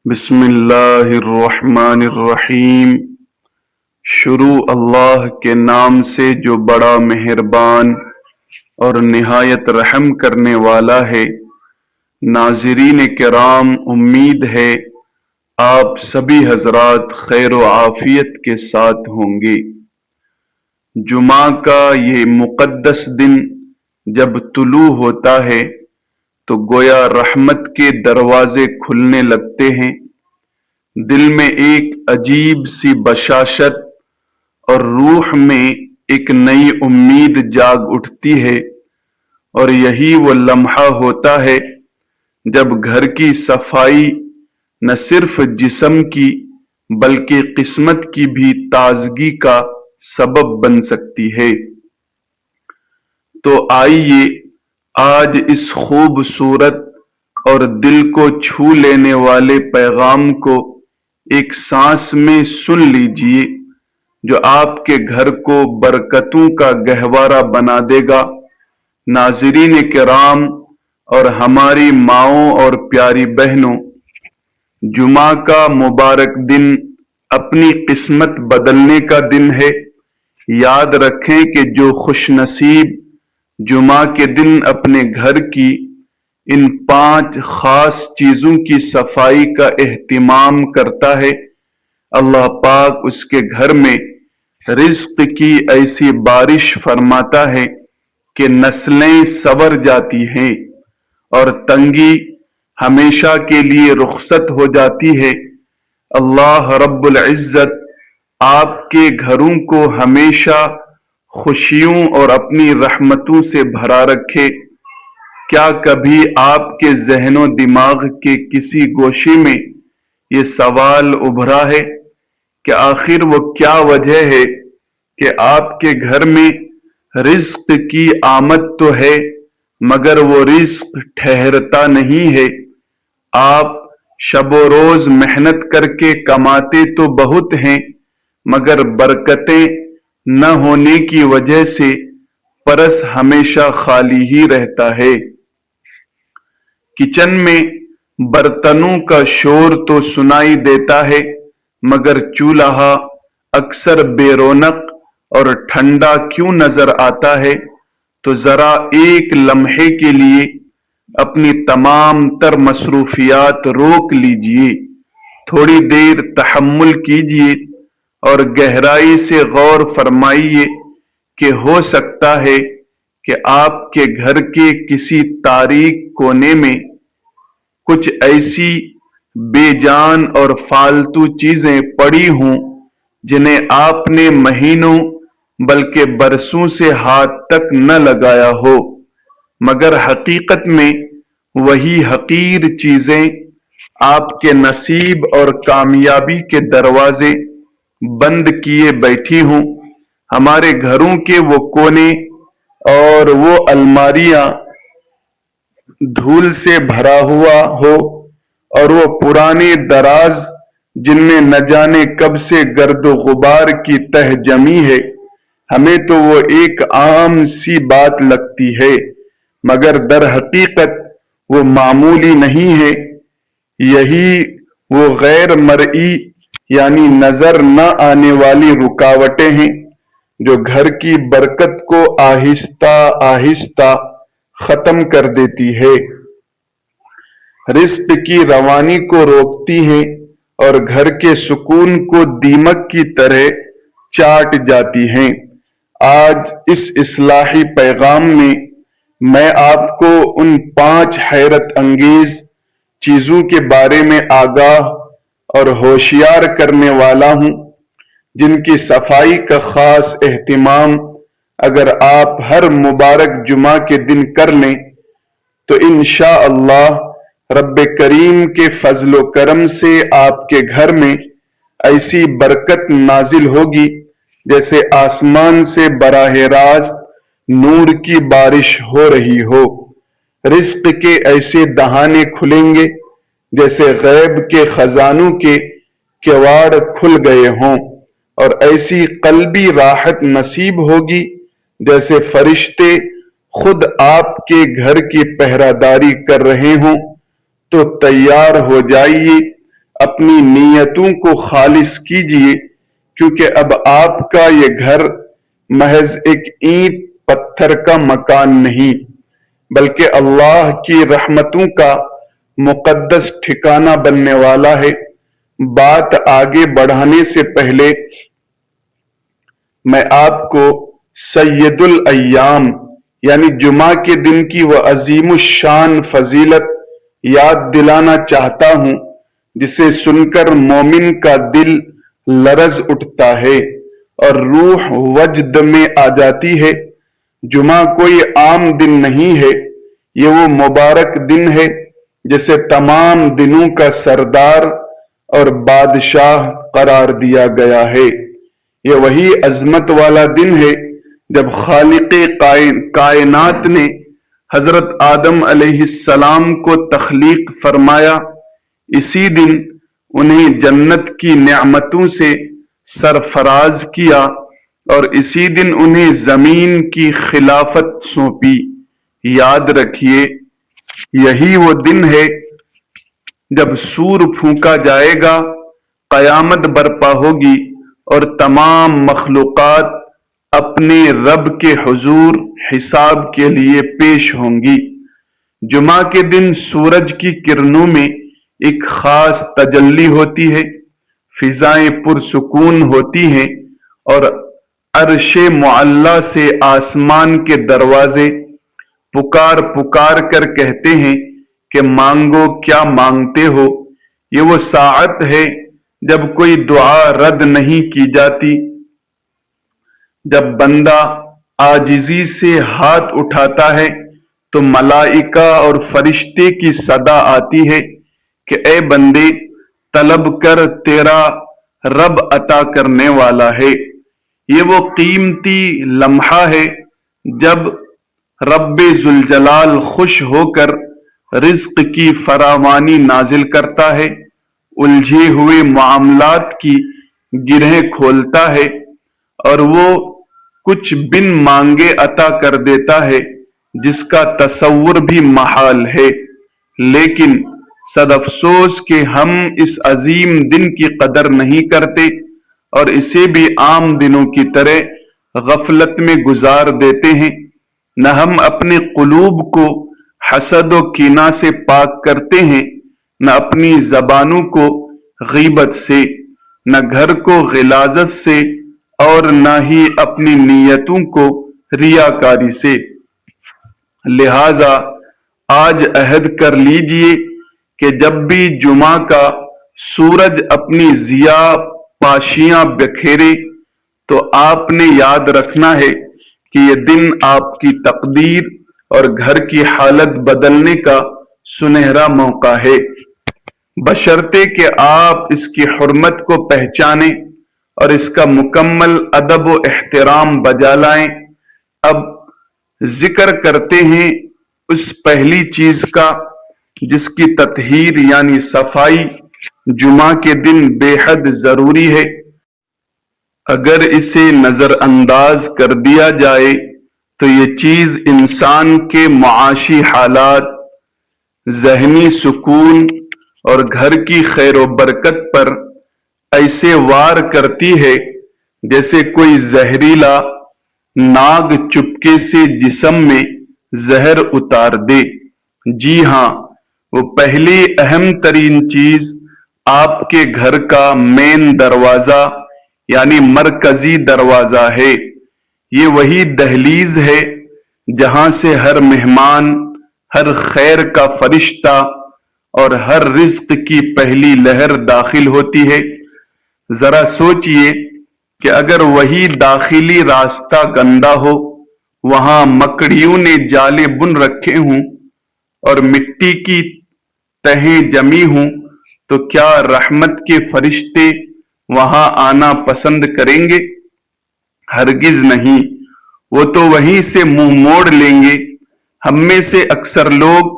بسم اللہ الرحمن الرحیم۔ شروع اللہ کے نام سے جو بڑا مہربان اور نہایت رحم کرنے والا ہے۔ ناظرین کرام، امید ہے آپ سبھی حضرات خیر و عافیت کے ساتھ ہوں گے۔ جمعہ کا یہ مقدس دن جب طلوع ہوتا ہے تو گویا رحمت کے دروازے کھلنے لگتے ہیں، دل میں ایک عجیب سی بشاشت اور روح میں ایک نئی امید جاگ اٹھتی ہے، اور یہی وہ لمحہ ہوتا ہے جب گھر کی صفائی نہ صرف جسم کی بلکہ قسمت کی بھی تازگی کا سبب بن سکتی ہے۔ تو آئیے آج اس خوبصورت اور دل کو چھو لینے والے پیغام کو ایک سانس میں سن لیجئے، جو آپ کے گھر کو برکتوں کا گہوارہ بنا دے گا۔ ناظرین کرام اور ہماری ماؤں اور پیاری بہنوں، جمعہ کا مبارک دن اپنی قسمت بدلنے کا دن ہے۔ یاد رکھیں کہ جو خوش نصیب جمعہ کے دن اپنے گھر کی ان 5 خاص چیزوں کی صفائی کا اہتمام کرتا ہے، اللہ پاک اس کے گھر میں رزق کی ایسی بارش فرماتا ہے کہ نسلیں سنور جاتی ہیں اور تنگی ہمیشہ کے لیے رخصت ہو جاتی ہے۔ اللہ رب العزت آپ کے گھروں کو ہمیشہ خوشیوں اور اپنی رحمتوں سے بھرا رکھے۔ کیا کبھی آپ کے ذہن و دماغ کے کسی گوشے میں یہ سوال ابھرا ہے کہ آخر وہ کیا وجہ ہے کہ آپ کے گھر میں رزق کی آمد تو ہے مگر وہ رزق ٹھہرتا نہیں ہے؟ آپ شب و روز محنت کر کے کماتے تو بہت ہیں، مگر برکتیں نہ ہونے کی وجہ سے پرس ہمیشہ خالی ہی رہتا ہے۔ کچن میں برتنوں کا شور تو سنائی دیتا ہے، مگر چولہا اکثر بے رونق اور ٹھنڈا کیوں نظر آتا ہے؟ تو ذرا ایک لمحے کے لیے اپنی تمام تر مصروفیات روک لیجئے، تھوڑی دیر تحمل کیجئے اور گہرائی سے غور فرمائیے کہ ہو سکتا ہے کہ آپ کے گھر کے کسی تاریک کونے میں کچھ ایسی بے جان اور فالتو چیزیں پڑی ہوں جنہیں آپ نے مہینوں بلکہ برسوں سے ہاتھ تک نہ لگایا ہو، مگر حقیقت میں وہی حقیر چیزیں آپ کے نصیب اور کامیابی کے دروازے بند کیے بیٹھی ہوں۔ ہمارے گھروں کے وہ کونے اور وہ الماریاں دھول سے بھرا ہوا ہو، اور وہ پرانے دراز جن میں نہ جانے کب سے گرد و غبار کی تہ جمی ہے، ہمیں تو وہ ایک عام سی بات لگتی ہے، مگر در حقیقت وہ معمولی نہیں ہے۔ یہی وہ غیر مرئی یعنی نظر نہ آنے والی رکاوٹیں ہیں جو گھر کی برکت کو آہستہ آہستہ ختم کر دیتی ہے، رزق کی روانی کو روکتی ہیں اور گھر کے سکون کو دیمک کی طرح چاٹ جاتی ہیں۔ آج اس اصلاحی پیغام میں آپ کو ان 5 حیرت انگیز چیزوں کے بارے میں آگاہ اور ہوشیار کرنے والا ہوں، جن کی صفائی کا خاص اہتمام اگر آپ ہر مبارک جمعہ کے دن کر لیں تو انشاءاللہ رب کریم کے فضل و کرم سے آپ کے گھر میں ایسی برکت نازل ہوگی جیسے آسمان سے براہ راست نور کی بارش ہو رہی ہو، رزق کے ایسے دہانے کھلیں گے جیسے غیب کے خزانوں کے کواڑ کھل گئے ہوں، اور ایسی قلبی راحت نصیب ہوگی جیسے فرشتے خود آپ کے گھر کی پہرہ داری کر رہے ہوں۔ تو تیار ہو جائیے، اپنی نیتوں کو خالص کیجئے، کیونکہ اب آپ کا یہ گھر محض ایک اینٹ پتھر کا مکان نہیں بلکہ اللہ کی رحمتوں کا مقدس ٹھکانہ بننے والا ہے۔ بات آگے بڑھانے سے پہلے میں آپ کو سید الایام یعنی جمعہ کے دن کی وہ عظیم الشان فضیلت یاد دلانا چاہتا ہوں جسے سن کر مومن کا دل لرز اٹھتا ہے اور روح وجد میں آ جاتی ہے۔ جمعہ کوئی عام دن نہیں ہے، یہ وہ مبارک دن ہے جسے تمام دنوں کا سردار اور بادشاہ قرار دیا گیا ہے۔ یہ وہی عظمت والا دن ہے جب خالق کائنات نے حضرت آدم علیہ السلام کو تخلیق فرمایا۔ اسی دن انہیں جنت کی نعمتوں سے سرفراز کیا اور اسی دن انہیں زمین کی خلافت سونپی۔ یاد رکھیے، یہی وہ دن ہے جب سور پھونکا جائے گا، قیامت برپا ہوگی اور تمام مخلوقات اپنے رب کے حضور حساب کے لیے پیش ہوں گی۔ جمعہ کے دن سورج کی کرنوں میں ایک خاص تجلی ہوتی ہے، فضائیں پرسکون ہوتی ہیں اور عرش معلی سے آسمان کے دروازے پکار پکار کر کہتے ہیں کہ مانگو کیا مانگتے ہو۔ یہ وہ ساعت ہے جب کوئی دعا رد نہیں کی جاتی۔ جب بندہ عاجزی سے ہاتھ اٹھاتا ہے تو ملائکہ اور فرشتے کی صدا آتی ہے کہ اے بندے طلب کر، تیرا رب عطا کرنے والا ہے۔ یہ وہ قیمتی لمحہ ہے جب رب ذوالجلال خوش ہو کر رزق کی فراوانی نازل کرتا ہے، الجھے ہوئے معاملات کی گرہیں کھولتا ہے اور وہ کچھ بن مانگے عطا کر دیتا ہے جس کا تصور بھی محال ہے۔ لیکن صد افسوس کہ ہم اس عظیم دن کی قدر نہیں کرتے اور اسے بھی عام دنوں کی طرح غفلت میں گزار دیتے ہیں۔ نہ ہم اپنے قلوب کو حسد و کینہ سے پاک کرتے ہیں، نہ اپنی زبانوں کو غیبت سے، نہ گھر کو غلاظت سے اور نہ ہی اپنی نیتوں کو ریاکاری سے۔ لہذا آج عہد کر لیجئے کہ جب بھی جمعہ کا سورج اپنی ضیاء پاشیاں بکھیرے تو آپ نے یاد رکھنا ہے کہ یہ دن آپ کی تقدیر اور گھر کی حالت بدلنے کا سنہرا موقع ہے، بشرطے کہ آپ اس کی حرمت کو پہچانیں اور اس کا مکمل ادب و احترام بجا لائیں۔ اب ذکر کرتے ہیں اس پہلی چیز کا جس کی تطہیر یعنی صفائی جمعہ کے دن بے حد ضروری ہے۔ اگر اسے نظر انداز کر دیا جائے تو یہ چیز انسان کے معاشی حالات، ذہنی سکون اور گھر کی خیر و برکت پر ایسے وار کرتی ہے جیسے کوئی زہریلا ناگ چپکے سے جسم میں زہر اتار دے۔ جی ہاں، وہ پہلی اہم ترین چیز آپ کے گھر کا مین دروازہ یعنی مرکزی دروازہ ہے۔ یہ وہی دہلیز ہے جہاں سے ہر مہمان، ہر خیر کا فرشتہ اور ہر رزق کی پہلی لہر داخل ہوتی ہے۔ ذرا سوچئے کہ اگر وہی داخلی راستہ گندا ہو، وہاں مکڑیوں نے جالے بن رکھے ہوں اور مٹی کی تہیں جمی ہوں تو کیا رحمت کے فرشتے وہاں آنا پسند کریں گے؟ ہرگز نہیں، وہ تو وہیں سے منہ موڑ لیں گے۔ ہم میں سے اکثر لوگ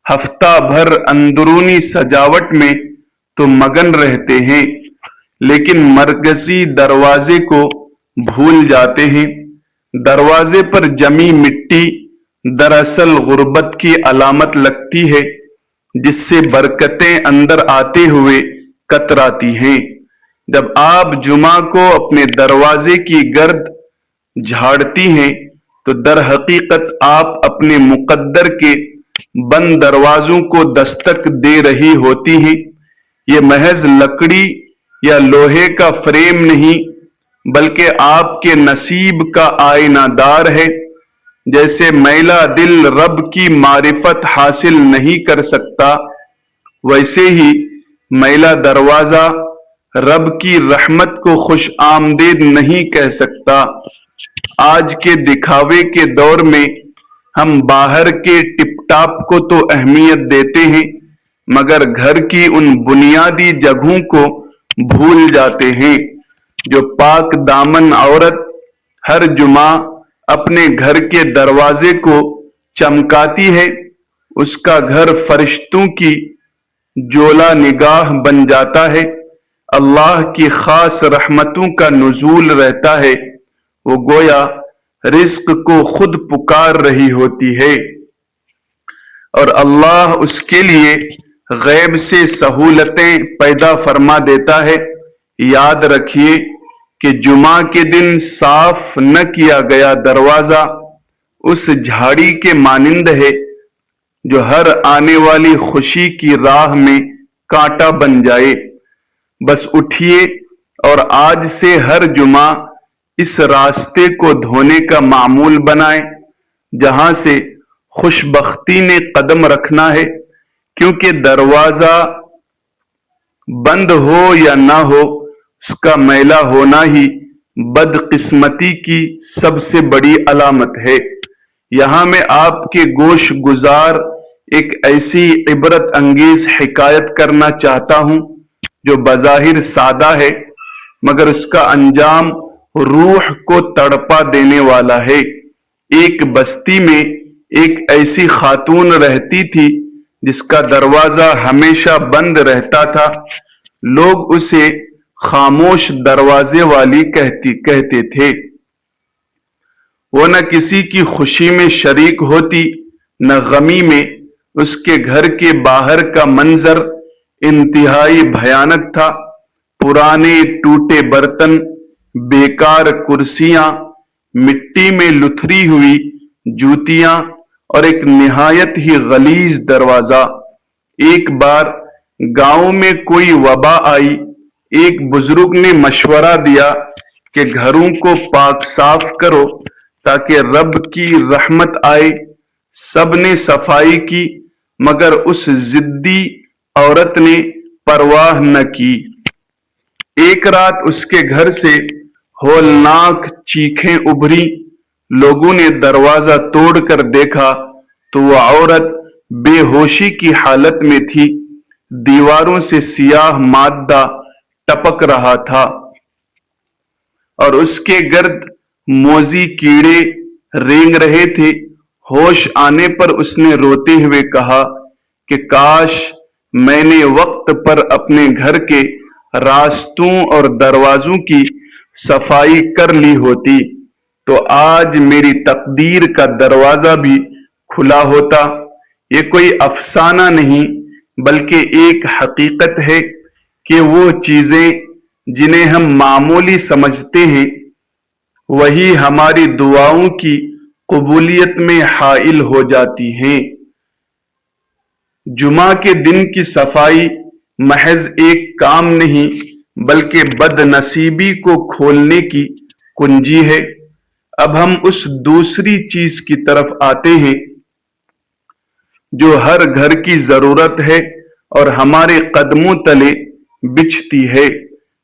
ہفتہ بھر اندرونی سجاوٹ میں تو مگن رہتے ہیں لیکن مرکزی دروازے کو بھول جاتے ہیں۔ دروازے پر جمی مٹی دراصل غربت کی علامت لگتی ہے جس سے برکتیں اندر آتے ہوئے کتراتی ہیں۔ جب آپ جمعہ کو اپنے دروازے کی گرد جھاڑتی ہیں تو در حقیقت آپ اپنے مقدر کے بند دروازوں کو دستک دے رہی ہوتی ہیں۔ یہ محض لکڑی یا لوہے کا فریم نہیں بلکہ آپ کے نصیب کا آئینہ دار ہے۔ جیسے میلا دل رب کی معرفت حاصل نہیں کر سکتا، ویسے ہی میلا دروازہ رب کی رحمت کو خوش آمدید نہیں کہہ سکتا۔ آج کے دکھاوے کے دور میں ہم باہر کے ٹپ ٹاپ کو تو اہمیت دیتے ہیں مگر گھر کی ان بنیادی جگہوں کو بھول جاتے ہیں۔ جو پاک دامن عورت ہر جمعہ اپنے گھر کے دروازے کو چمکاتی ہے، اس کا گھر فرشتوں کی جولا نگاہ بن جاتا ہے، اللہ کی خاص رحمتوں کا نزول رہتا ہے، وہ گویا رزق کو خود پکار رہی ہوتی ہے اور اللہ اس کے لیے غیب سے سہولتیں پیدا فرما دیتا ہے۔ یاد رکھیے کہ جمعہ کے دن صاف نہ کیا گیا دروازہ اس جھاڑی کے مانند ہے جو ہر آنے والی خوشی کی راہ میں کانٹا بن جائے۔ بس اٹھیے اور آج سے ہر جمعہ اس راستے کو دھونے کا معمول بنائیں جہاں سے خوش بختی نے قدم رکھنا ہے، کیونکہ دروازہ بند ہو یا نہ ہو اس کا میلا ہونا ہی بدقسمتی کی سب سے بڑی علامت ہے۔ یہاں میں آپ کے گوش گزار ایک ایسی عبرت انگیز حکایت کرنا چاہتا ہوں جو بظاہر سادہ ہے مگر اس کا انجام روح کو تڑپا دینے والا ہے۔ ایک بستی میں ایک ایسی خاتون رہتی تھی جس کا دروازہ ہمیشہ بند رہتا تھا۔ لوگ اسے خاموش دروازے والی کہتے تھے۔ وہ نہ کسی کی خوشی میں شریک ہوتی نہ غمی میں۔ اس کے گھر کے باہر کا منظر انتہائی بھیانک تھا۔ پرانے ٹوٹے برتن، بیکار کرسیاں، مٹی میں لتھڑی ہوئی جوتیاں اور ایک نہایت ہی غلیظ دروازہ۔ ایک بار گاؤں میں کوئی وبا آئی۔ ایک بزرگ نے مشورہ دیا کہ گھروں کو پاک صاف کرو تاکہ رب کی رحمت آئے۔ سب نے صفائی کی مگر اس ضدی عورت نے پرواہ نہ کی۔ ایک رات اس کے گھر سے ہولناک چیخیں ابھری۔ لوگوں نے دروازہ توڑ کر دیکھا تو وہ عورت بے ہوشی کی حالت میں تھی۔ دیواروں سے سیاہ مادہ ٹپک رہا تھا اور اس کے گرد موذی کیڑے رینگ رہے تھے۔ ہوش آنے پر اس نے روتے ہوئے کہا کہ کاش میں نے وقت پر اپنے گھر کے راستوں اور دروازوں کی صفائی کر لی ہوتی تو آج میری تقدیر کا دروازہ بھی کھلا ہوتا۔ یہ کوئی افسانہ نہیں بلکہ ایک حقیقت ہے کہ وہ چیزیں جنہیں ہم معمولی سمجھتے ہیں وہی ہماری دعاؤں کی قبولیت میں حائل ہو جاتی ہیں۔ جمعہ کے دن کی صفائی محض ایک کام نہیں بلکہ بد نصیبی کو کھولنے کی کنجی ہے۔ اب ہم اس دوسری چیز کی طرف آتے ہیں جو ہر گھر کی ضرورت ہے اور ہمارے قدموں تلے بچھتی ہے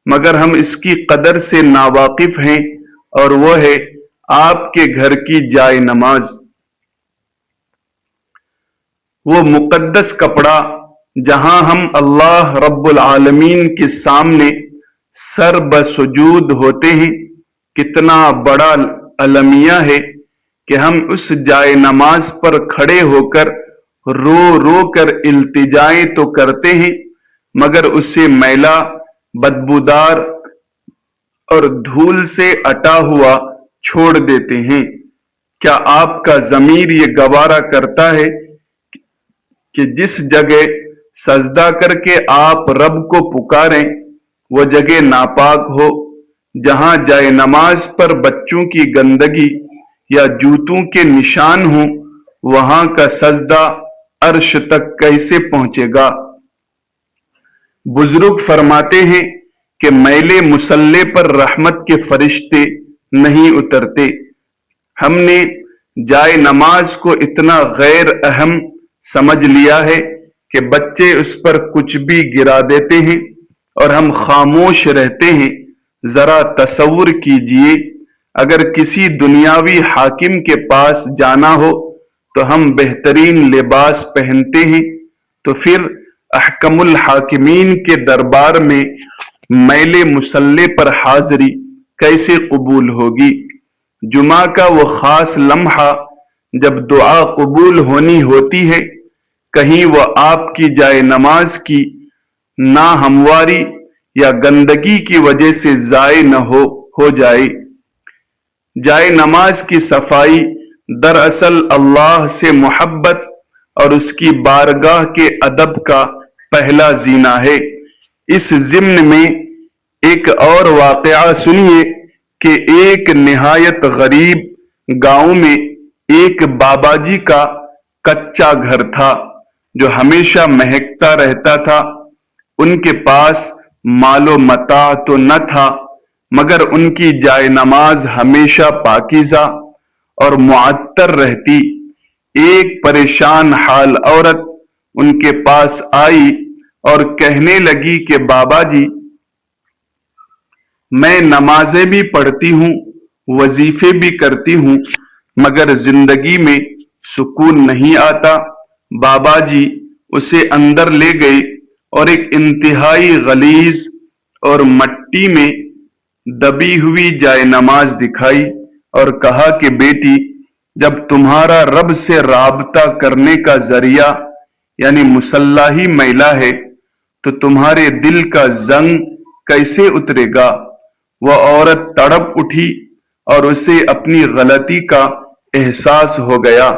مگر ہم اس کی قدر سے ناواقف ہیں، اور وہ ہے آپ کے گھر کی جائے نماز۔ وہ مقدس کپڑا جہاں ہم اللہ رب العالمین کے سامنے سر بسجود ہوتے ہیں، کتنا بڑا المیہ ہے کہ ہم اس جائے نماز پر کھڑے ہو کر رو رو کر التجائیں تو کرتے ہیں مگر اسے میلا، بدبودار اور دھول سے اٹا ہوا چھوڑ دیتے ہیں۔ کیا آپ کا ضمیر یہ گوارا کرتا ہے کہ جس جگہ سجدہ کر کے آپ رب کو پکاریں، وہ جگہ ناپاک ہو جہاں جائے نماز پر بچوں کی گندگی یا جوتوں کے نشان ہوں، وہاں کا سجدہ عرش تک کیسے پہنچے گا؟ بزرگ فرماتے ہیں کہ میلے مصلے پر رحمت کے فرشتے نہیں اترتے۔ ہم نے جائے نماز کو اتنا غیر اہم سمجھ لیا ہے کہ بچے اس پر کچھ بھی گرا دیتے ہیں اور ہم خاموش رہتے ہیں۔ ذرا تصور کیجئے، اگر کسی دنیاوی حاکم کے پاس جانا ہو تو ہم بہترین لباس پہنتے ہیں، تو پھر احکم الحاکمین کے دربار میں میلے مصلے پر حاضری کیسے قبول ہوگی؟ جمعہ کا وہ خاص لمحہ جب دعا قبول ہونی ہوتی ہے، کہیں وہ آپ کی جائے نماز کی ناہمواری یا گندگی کی وجہ سے ضائع نہ ہو جائے۔ جائے نماز کی صفائی دراصل اللہ سے محبت اور اس کی بارگاہ کے ادب کا پہلا زینہ ہے۔ اس ضمن میں ایک اور واقعہ سنیے کہ ایک نہایت غریب گاؤں میں ایک بابا جی کا کچا گھر تھا جو ہمیشہ مہکتا رہتا تھا۔ ان کے پاس مال و متاع تو نہ تھا، مگر ان کی جائے نماز ہمیشہ پاکیزہ اور معطر رہتی۔ ایک پریشان حال عورت ان کے پاس آئی اور کہنے لگی کہ بابا جی، میں نمازیں بھی پڑھتی ہوں، وظیفے بھی کرتی ہوں، مگر زندگی میں سکون نہیں آتا۔ بابا جی اسے اندر لے گئے اور ایک انتہائی غلیظ اور مٹی میں دبی ہوئی جائے نماز دکھائی اور کہا کہ بیٹی، جب تمہارا رب سے رابطہ کرنے کا ذریعہ یعنی مصلی ہی میلہ ہے تو تمہارے دل کا زنگ کیسے اترے گا؟ وہ عورت تڑپ اٹھی اور اسے اپنی غلطی کا احساس ہو گیا۔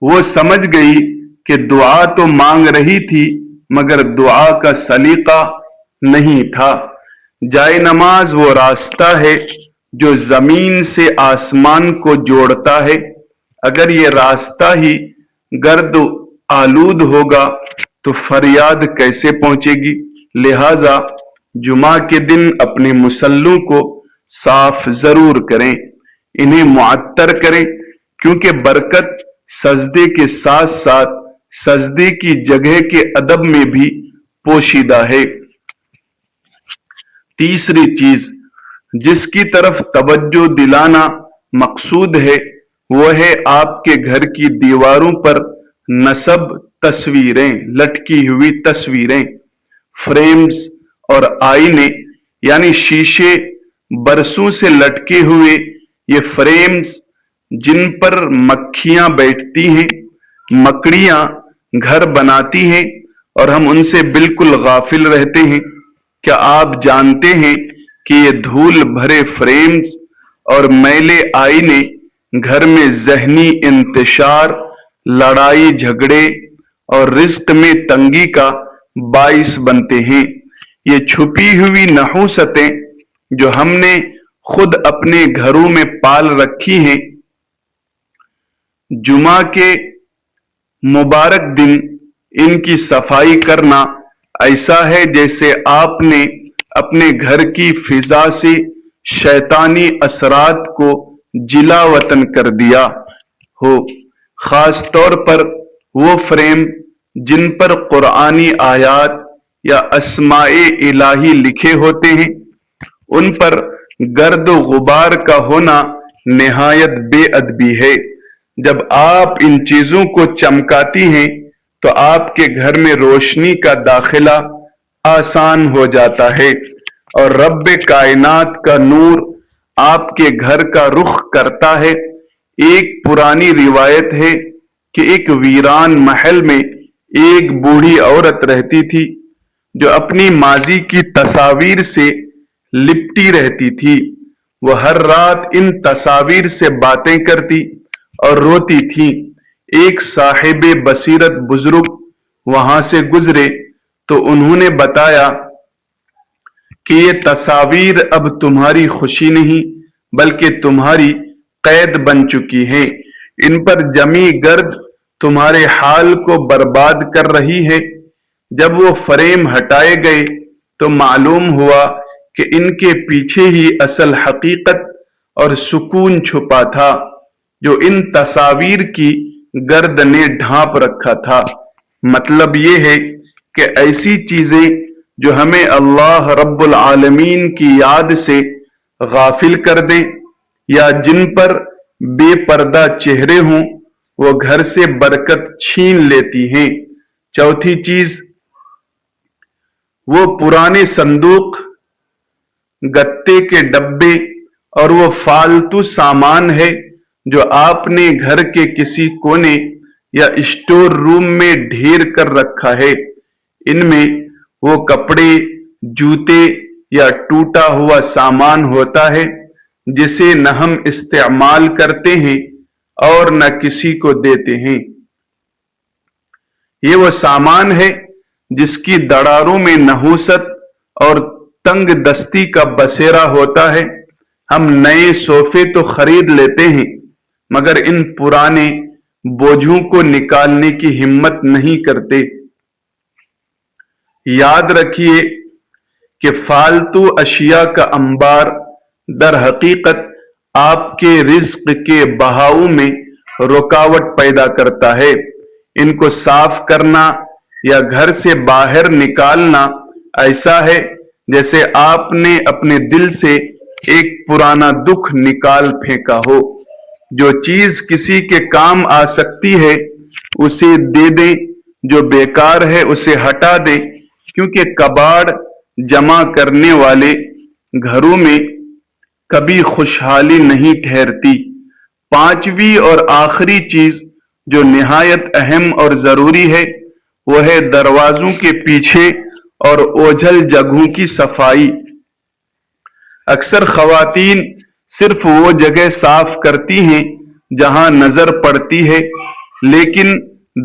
وہ سمجھ گئی کہ دعا تو مانگ رہی تھی مگر دعا کا سلیقہ نہیں تھا۔ جائے نماز وہ راستہ ہے جو زمین سے آسمان کو جوڑتا ہے۔ اگر یہ راستہ ہی گرد آلود ہوگا تو فریاد کیسے پہنچے گی؟ لہذا جمعہ کے دن اپنے مصلوں کو صاف ضرور کریں، انہیں معطر کریں، کیونکہ برکت سجدے کے ساتھ ساتھ سجدے کی جگہ کے ادب میں بھی پوشیدہ ہے۔ تیسری چیز جس کی طرف توجہ دلانا مقصود ہے وہ ہے آپ کے گھر کی دیواروں پر نصب تصویریں، لٹکی ہوئی تصویریں، فریمز اور آئینے یعنی شیشے برسوں سے لٹکے ہوئے یہ فریمز جن پر مکھیاں بیٹھتی ہیں، مکڑیاں گھر بناتی ہیں اور ہم ان سے بالکل غافل رہتے ہیں۔ کیا آپ جانتے ہیں کہ یہ دھول بھرے فریمز اور میلے آئینے گھر میں ذہنی انتشار، لڑائی جھگڑے اور رزق میں تنگی کا باعث بنتے ہیں؟ یہ چھپی ہوئی نحوستیں جو ہم نے خود اپنے گھروں میں پال رکھی ہیں، جمعہ کے مبارک دن ان کی صفائی کرنا ایسا ہے جیسے آپ نے اپنے گھر کی فضا سے شیطانی اثرات کو جلا وطن کر دیا ہو۔ خاص طور پر وہ فریم جن پر قرآنی آیات یا اسماء الہی لکھے ہوتے ہیں، ان پر گرد و غبار کا ہونا نہایت بے ادبی ہے۔ جب آپ ان چیزوں کو چمکاتی ہیں تو آپ کے گھر میں روشنی کا داخلہ آسان ہو جاتا ہے اور رب کائنات کا نور آپ کے گھر کا رخ کرتا ہے۔ ایک پرانی روایت ہے کہ ایک ویران محل میں ایک بوڑھی عورت رہتی تھی جو اپنی ماضی کی تصاویر سے لپٹی رہتی تھی۔ وہ ہر رات ان تصاویر سے باتیں کرتی اور روتی تھی۔ ایک صاحب بصیرت بزرگ وہاں سے گزرے تو انہوں نے بتایا کہ یہ تصاویر اب تمہاری خوشی نہیں بلکہ تمہاری قید بن چکی ہیں، ان پر جمی گرد تمہارے حال کو برباد کر رہی ہے۔ جب وہ فریم ہٹائے گئے تو معلوم ہوا کہ ان کے پیچھے ہی اصل حقیقت اور سکون چھپا تھا جو ان تصاویر کی گرد نے ڈھانپ رکھا تھا۔ مطلب یہ ہے کہ ایسی چیزیں جو ہمیں اللہ رب العالمین کی یاد سے غافل کر دیں یا جن پر بے پردہ چہرے ہوں وہ گھر سے برکت چھین لیتی ہیں۔ چوتھی چیز، وہ پرانے صندوق، گتے کے ڈبے اور وہ فالتو سامان ہے جو آپ نے گھر کے کسی کونے یا اسٹور روم میں ڈھیر کر رکھا ہے۔ ان میں وہ کپڑے، جوتے یا ٹوٹا ہوا سامان ہوتا ہے جسے نہ ہم استعمال کرتے ہیں اور نہ کسی کو دیتے ہیں۔ یہ وہ سامان ہے جس کی دراڑوں میں نحوست اور تنگ دستی کا بسیرا ہوتا ہے۔ ہم نئے صوفے تو خرید لیتے ہیں مگر ان پرانے بوجھوں کو نکالنے کی ہمت نہیں کرتے۔ یاد رکھیے کہ فالتو اشیاء کا انبار در حقیقت آپ کے رزق کے بہاؤ میں رکاوٹ پیدا کرتا ہے۔ ان کو صاف کرنا یا گھر سے باہر نکالنا ایسا ہے جیسے آپ نے اپنے دل سے ایک پرانا دکھ نکال پھینکا ہو۔ جو چیز کسی کے کام آ سکتی ہے اسے دے دیں، جو بیکار ہے اسے ہٹا دیں، کیونکہ کباڑ جمع کرنے والے گھروں میں کبھی خوشحالی نہیں ٹھہرتی۔ پانچویں اور آخری چیز جو نہایت اہم اور ضروری ہے وہ ہے دروازوں کے پیچھے اور اوجھل جگہوں کی صفائی۔ اکثر خواتین صرف وہ جگہ صاف کرتی ہیں جہاں نظر پڑتی ہے، لیکن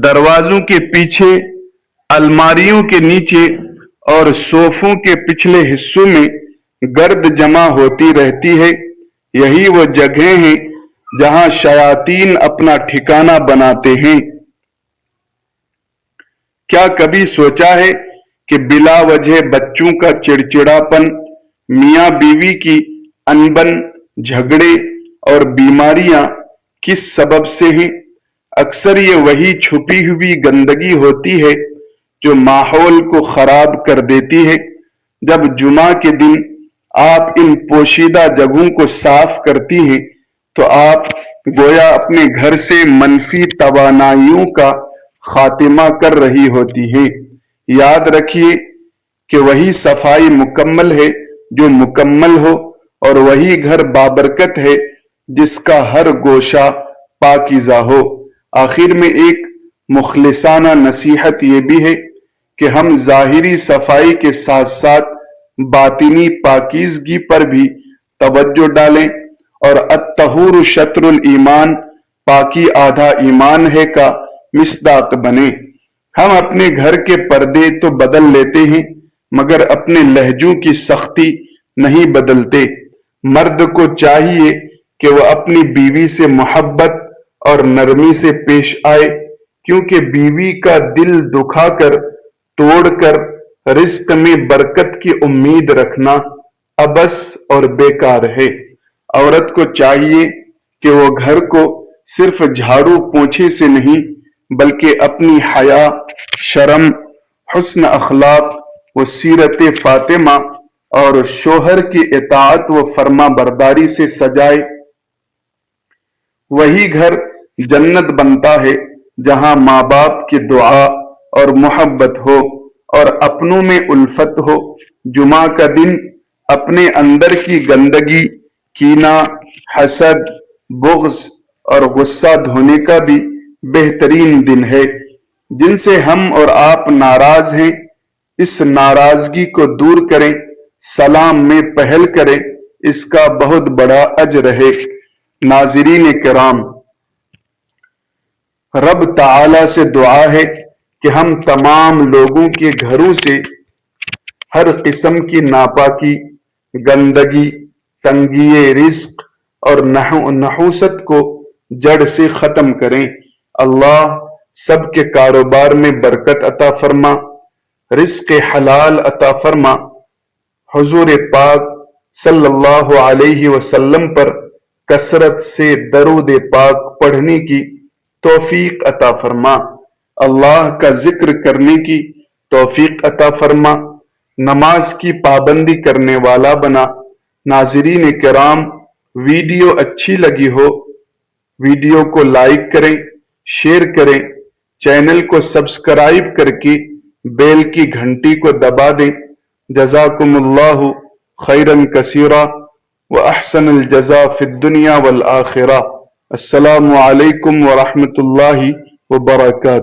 دروازوں کے پیچھے، الماریوں کے نیچے اور صوفوں کے پچھلے حصوں میں گرد جمع ہوتی رہتی ہے۔ یہی وہ جگہیں ہیں جہاں شیاطین اپنا ٹھکانہ بناتے ہیں۔ کیا کبھی سوچا ہے کہ بلا وجہ بچوں کا چڑچڑاپن، میاں بیوی کی انبن، جھگڑے اور بیماریاں کس سبب سے ہیں؟ اکثر یہ وہی چھپی ہوئی گندگی ہوتی ہے جو ماحول کو خراب کر دیتی ہے۔ جب جمعہ کے دن آپ ان پوشیدہ جگہوں کو صاف کرتی ہیں تو آپ گویا اپنے گھر سے منفی توانائیوں کا خاتمہ کر رہی ہوتی ہیں۔ یاد رکھیے کہ وہی صفائی مکمل ہے جو مکمل ہو، اور وہی گھر بابرکت ہے جس کا ہر گوشہ پاکیزہ ہو۔ آخر میں ایک مخلصانہ نصیحت یہ بھی ہے کہ ہم ظاہری صفائی کے ساتھ ساتھ باطنی پاکیزگی پر بھی توجہ ڈالیں اور الطہور شطر الایمان، پاکی آدھا ایمان ہے کا مصداق بنے۔ ہم اپنے گھر کے پردے تو بدل لیتے ہیں مگر اپنے لہجوں کی سختی نہیں بدلتے۔ مرد کو چاہیے کہ وہ اپنی بیوی سے محبت اور نرمی سے پیش آئے، کیونکہ بیوی کا دل دکھا کر، توڑ کر رزق میں برکت کی امید رکھنا عبث اور بیکار ہے۔ عورت کو چاہیے کہ وہ گھر کو صرف جھاڑو پونچھے سے نہیں بلکہ اپنی حیا، شرم، حسن اخلاق و سیرت فاطمہ اور شوہر کی اطاعت و فرما برداری سے سجائے۔ وہی گھر جنت بنتا ہے جہاں ماں باپ کی دعا اور محبت ہو اور اپنوں میں الفت ہو۔ جمعہ کا دن اپنے اندر کی گندگی، کینہ، حسد، بغض اور غصہ دھونے کا بھی بہترین دن ہے۔ جن سے ہم اور آپ ناراض ہیں اس ناراضگی کو دور کریں، سلام میں پہل کریں، اس کا بہت بڑا اجر ہے۔ ناظرین کرام، رب تعالی سے دعا ہے کہ ہم تمام لوگوں کے گھروں سے ہر قسم کی ناپاکی، گندگی، تنگی رزق اور نحوست کو جڑ سے ختم کریں۔ اللہ سب کے کاروبار میں برکت عطا فرما، رزق حلال عطا فرما، حضور پاک صلی اللہ علیہ وسلم پر کثرت سے درود پاک پڑھنے کی توفیق عطا فرما، اللہ کا ذکر کرنے کی توفیق عطا فرما، نماز کی پابندی کرنے والا بنا۔ ناظرین کرام، ویڈیو اچھی لگی ہو ویڈیو کو لائک کریں، شیئر کریں، چینل کو سبسکرائب کر کے بیل کی گھنٹی کو دبا دیں۔ جزاکم اللہ خیرا کثیرا واحسن الجزاء فی الدنیا والآخرہ۔ السلام علیکم ورحمۃ اللہ وبرکاتہ۔